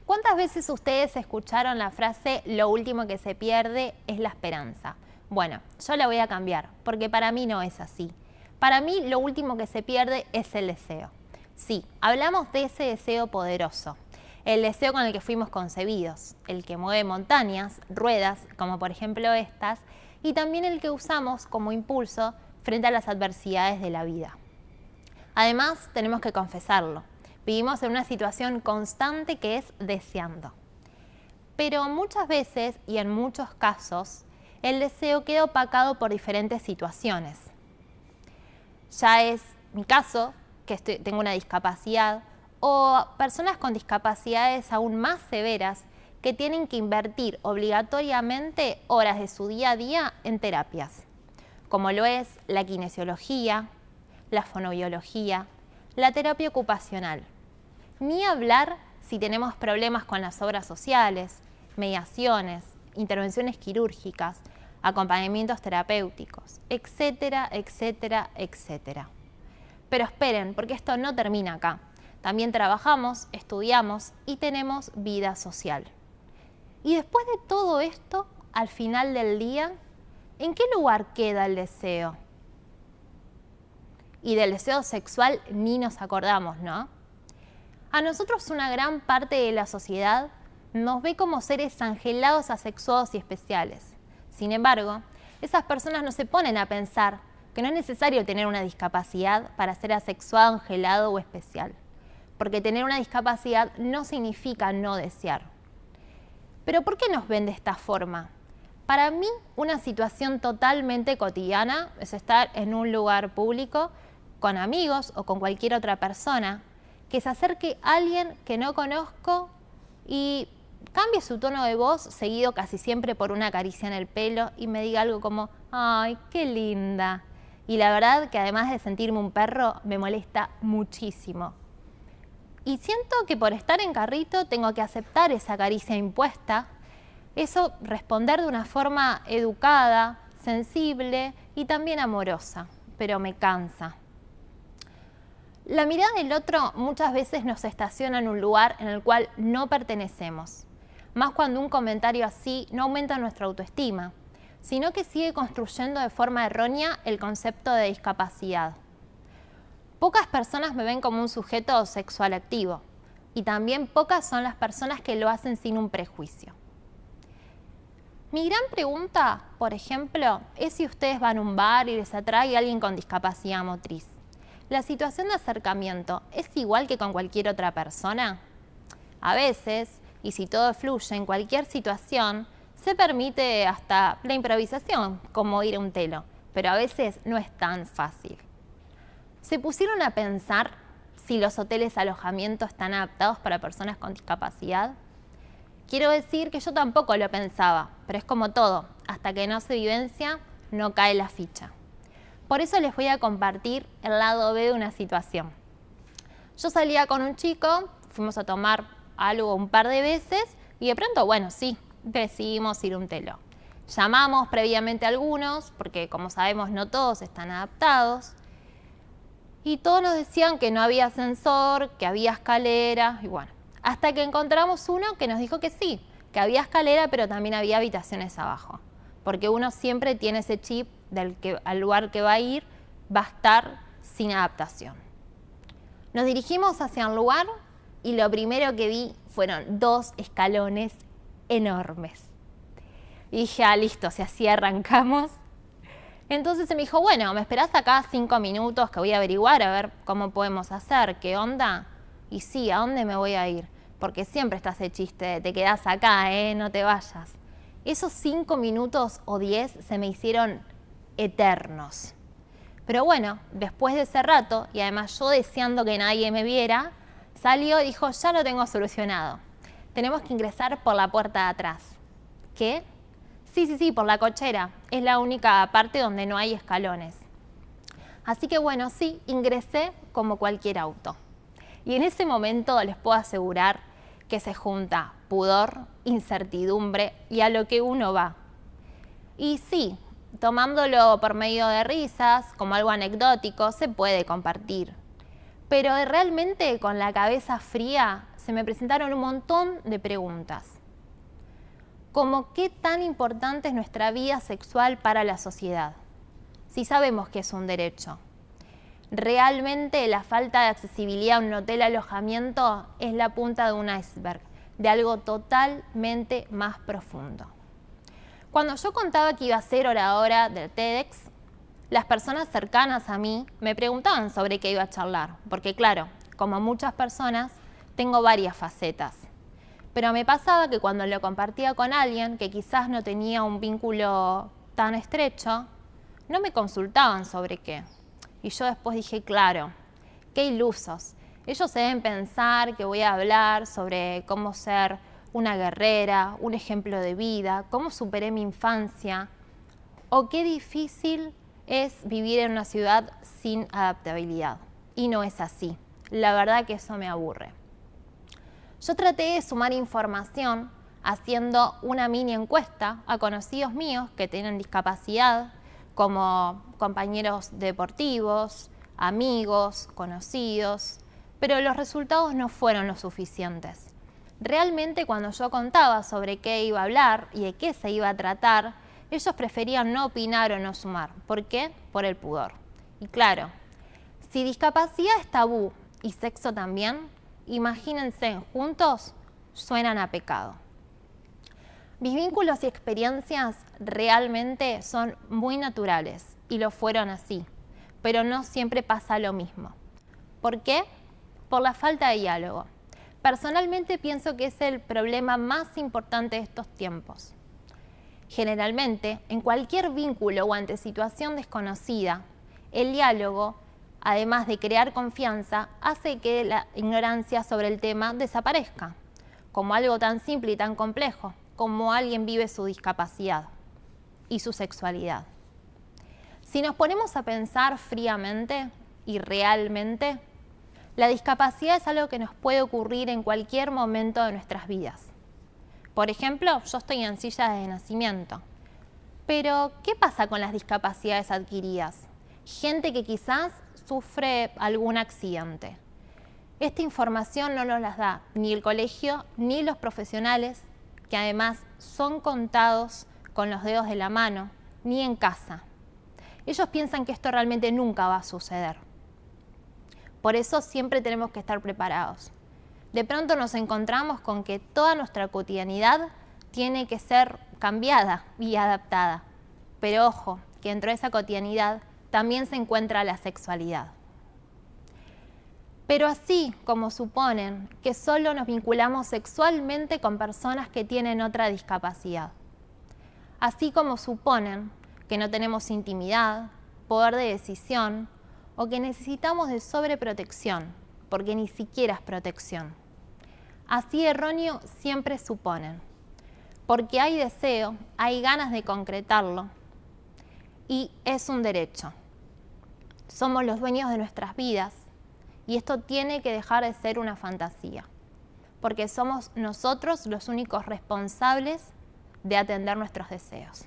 ¿Cuántas veces ustedes escucharon la frase lo último que se pierde es la esperanza? Bueno, yo la voy a cambiar, porque para mí no es así. Para mí lo último que se pierde es el deseo. Sí, hablamos de ese deseo poderoso, el deseo con el que fuimos concebidos, el que mueve montañas, ruedas, como por ejemplo estas, y también el que usamos como impulso frente a las adversidades de la vida. Además, tenemos que confesarlo. Vivimos en una situación constante que es deseando. Pero muchas veces y en muchos casos, el deseo queda opacado por diferentes situaciones. Ya es mi caso, que tengo una discapacidad, o personas con discapacidades aún más severas que tienen que invertir obligatoriamente horas de su día a día en terapias, como lo es la kinesiología, la fonobiología, la terapia ocupacional. Ni hablar si tenemos problemas con las obras sociales, mediaciones, intervenciones quirúrgicas, acompañamientos terapéuticos, etcétera, etcétera, etcétera. Pero esperen, porque esto no termina acá. También trabajamos, estudiamos y tenemos vida social. Y después de todo esto, al final del día, ¿en qué lugar queda el deseo? Y del deseo sexual ni nos acordamos, ¿no? A nosotros una gran parte de la sociedad nos ve como seres angelados, asexuados y especiales. Sin embargo, esas personas no se ponen a pensar que no es necesario tener una discapacidad para ser asexuado, angelado o especial, porque tener una discapacidad no significa no desear. ¿Pero por qué nos ven de esta forma? Para mí, una situación totalmente cotidiana es estar en un lugar público con amigos o con cualquier otra persona que se acerque a alguien que no conozco y cambie su tono de voz, seguido casi siempre por una caricia en el pelo, y me diga algo como, ¡ay, qué linda! Y la verdad que además de sentirme un perro, me molesta muchísimo. Y siento que por estar en carrito tengo que aceptar esa caricia impuesta, eso responder de una forma educada, sensible y también amorosa, pero me cansa. La mirada del otro muchas veces nos estaciona en un lugar en el cual no pertenecemos, más cuando un comentario así no aumenta nuestra autoestima, sino que sigue construyendo de forma errónea el concepto de discapacidad. Pocas personas me ven como un sujeto sexual activo, y también pocas son las personas que lo hacen sin un prejuicio. Mi gran pregunta, por ejemplo, es si ustedes van a un bar y les atrae a alguien con discapacidad motriz. ¿La situación de acercamiento es igual que con cualquier otra persona? A veces, y si todo fluye en cualquier situación, se permite hasta la improvisación, como ir a un telo, pero a veces no es tan fácil. ¿Se pusieron a pensar si los hoteles alojamiento están adaptados para personas con discapacidad? Quiero decir que yo tampoco lo pensaba, pero es como todo, hasta que no se vivencia, no cae la ficha. Por eso les voy a compartir el lado B de una situación. Yo salía con un chico, fuimos a tomar algo un par de veces y de pronto, bueno, sí, decidimos ir a un telo. Llamamos previamente a algunos, porque como sabemos no todos están adaptados, y todos nos decían que no había ascensor, que había escalera, y bueno, hasta que encontramos uno que nos dijo que sí, que había escalera, pero también había habitaciones abajo, porque uno siempre tiene ese chip del que al lugar que va a ir va a estar sin adaptación. Nos dirigimos hacia un lugar y lo primero que vi fueron 2 escalones enormes. Y dije, listo, si así arrancamos. Entonces se me dijo, bueno, ¿me esperás acá 5 minutos que voy a averiguar a ver cómo podemos hacer? ¿Qué onda? Y sí, ¿a dónde me voy a ir? Porque siempre está ese chiste de te quedás acá, no te vayas. Esos 5 minutos o 10 se me hicieron eternos. Pero bueno, después de ese rato, y además yo deseando que nadie me viera, salió y dijo, ya lo tengo solucionado. Tenemos que ingresar por la puerta de atrás. ¿Qué? Sí, por la cochera. Es la única parte donde no hay escalones. Así que bueno, sí, ingresé como cualquier auto. Y en ese momento les puedo asegurar que se junta pudor, incertidumbre y a lo que uno va. Y sí, tomándolo por medio de risas, como algo anecdótico, se puede compartir. pero realmente con la cabeza fría se me presentaron un montón de preguntas. Como qué tan importante es nuestra vida sexual para la sociedad, si sabemos que es un derecho. Realmente la falta de accesibilidad a un hotel alojamiento es la punta de un iceberg, de algo totalmente más profundo. Cuando yo contaba que iba a ser oradora del TEDx, las personas cercanas a mí me preguntaban sobre qué iba a charlar, porque claro, como muchas personas, tengo varias facetas. Pero me pasaba que cuando lo compartía con alguien que quizás no tenía un vínculo tan estrecho, no me consultaban sobre qué. Y yo después dije, claro, qué ilusos. Ellos se deben pensar que voy a hablar sobre cómo ser una guerrera, un ejemplo de vida, cómo superé mi infancia, o qué difícil es vivir en una ciudad sin adaptabilidad. Y no es así. La verdad que eso me aburre. Yo traté de sumar información haciendo una mini encuesta a conocidos míos que tienen discapacidad, como compañeros deportivos, amigos, conocidos, pero los resultados no fueron los suficientes. Realmente cuando yo contaba sobre qué iba a hablar y de qué se iba a tratar, ellos preferían no opinar o no sumar. ¿Por qué? Por el pudor. Y claro, si discapacidad es tabú y sexo también, imagínense, juntos suenan a pecado. Mis vínculos y experiencias realmente son muy naturales y lo fueron así, pero no siempre pasa lo mismo. ¿Por qué? Por la falta de diálogo. Personalmente pienso que es el problema más importante de estos tiempos. Generalmente, en cualquier vínculo o ante situación desconocida, el diálogo, además de crear confianza, hace que la ignorancia sobre el tema desaparezca, como algo tan simple y tan complejo, como alguien vive su discapacidad y su sexualidad. Si nos ponemos a pensar fríamente y realmente, la discapacidad es algo que nos puede ocurrir en cualquier momento de nuestras vidas. Por ejemplo, yo estoy en silla de nacimiento. Pero, ¿qué pasa con las discapacidades adquiridas? Gente que quizás sufre algún accidente. Esta información no nos la da ni el colegio ni los profesionales, que además son contados con los dedos de la mano, ni en casa. Ellos piensan que esto realmente nunca va a suceder. Por eso siempre tenemos que estar preparados. De pronto nos encontramos con que toda nuestra cotidianidad tiene que ser cambiada y adaptada. Pero ojo, que dentro de esa cotidianidad también se encuentra la sexualidad. Pero así como suponen que solo nos vinculamos sexualmente con personas que tienen otra discapacidad, así como suponen que no tenemos intimidad, poder de decisión o que necesitamos de sobreprotección, porque ni siquiera es protección. Así erróneo siempre suponen, porque hay deseo, hay ganas de concretarlo y es un derecho. Somos los dueños de nuestras vidas y esto tiene que dejar de ser una fantasía, porque somos nosotros los únicos responsables de atender nuestros deseos.